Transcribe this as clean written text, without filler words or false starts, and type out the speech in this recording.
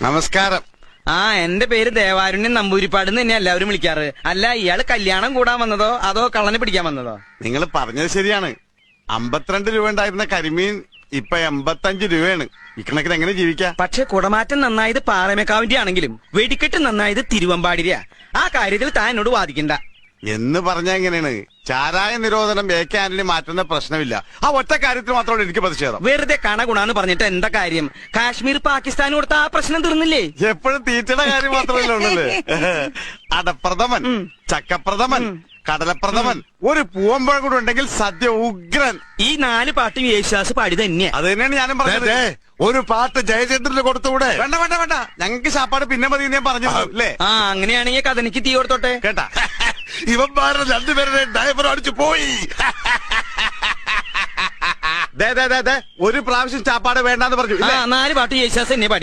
നമസ്കാരം. എന്റെ പേര് ദേവാരുണ്യൻ നമ്പൂരിപ്പാട് തന്നെ എല്ലാവരും വിളിക്കാറ്. അല്ല, ഇയാള് കല്യാണം കൂടാൻ വന്നതോ അതോ കള്ളനെ പിടിക്കാൻ വന്നതോ? നിങ്ങൾ പറഞ്ഞത് ശരിയാണ്. 52 രൂപ ഉണ്ടായിരുന്ന കരിമീൻ ഇപ്പൊ 85 രൂപയാണ്. ഇക്കണക്കിന് എങ്ങനെ ജീവിക്കാം? പക്ഷെ കുടമാറ്റം നന്നായത് പാറമേക്കാവിന്റെ ആണെങ്കിലും വെടിക്കെട്ട് നന്നായത് തിരുവമ്പാടിര. ആ കാര്യത്തിൽ താൻ എന്നോട് വാദിക്കണ്ട എന്ന് പറഞ്ഞാ എങ്ങനെയാണ്? ചാരായ നിരോധനം ആന്റണി മാറ്റുന്ന പ്രശ്നമില്ല. ആ ഒറ്റ കാര്യത്തിൽ മാത്രമാണ് എനിക്ക് പ്രതിഷേധം. വെറുതെ കണ ഗുണാന്ന് പറഞ്ഞിട്ട് എന്താ കാര്യം? കാശ്മീർ പാകിസ്ഥാൻ കൊടുത്ത ആ പ്രശ്നം തീർന്നില്ലേ? എപ്പോഴും തീറ്റയുടെ കാര്യം മാത്രമല്ലേ ഉള്ളല്ലേ? അടപ്രഥമൻ, ചക്കപ്രഥമൻ, കടലപ്രഥമൻ, ഒരു പൂവമ്പഴ കൂടെ ഉണ്ടെങ്കിൽ സദ്യ ഉഗ്രൻ. ഈ 4 പാട്ടും യേശുദാസ് പാടി തന്നെയാ. അത് തന്നെയാണ് ഞാനും പറഞ്ഞത്. ഒരു പാട്ട് ജയചന്ദ്രന് കൊടുത്തുകൂടെ? വേണ്ട വേണ്ട വേണ്ട, ഞങ്ങൾക്ക് ശാപ്പാട് പിന്നെ മതി ഞാൻ പറഞ്ഞു അല്ലേ? അങ്ങനെയാണെങ്കിൽ കഥനിക്ക് തീ കൊടുത്തോട്ടെ കേട്ടാ. ഇവന്മാരുടെ 2 പേരുടെ ഡ്രൈവർ അടിച്ചു പോയി. ഒരു പ്രാവശ്യം ചാപ്പാട് വേണ്ടാന്ന് പറഞ്ഞു. 4 പാട്ട് യേശുദാസ് തന്നെ പാടി.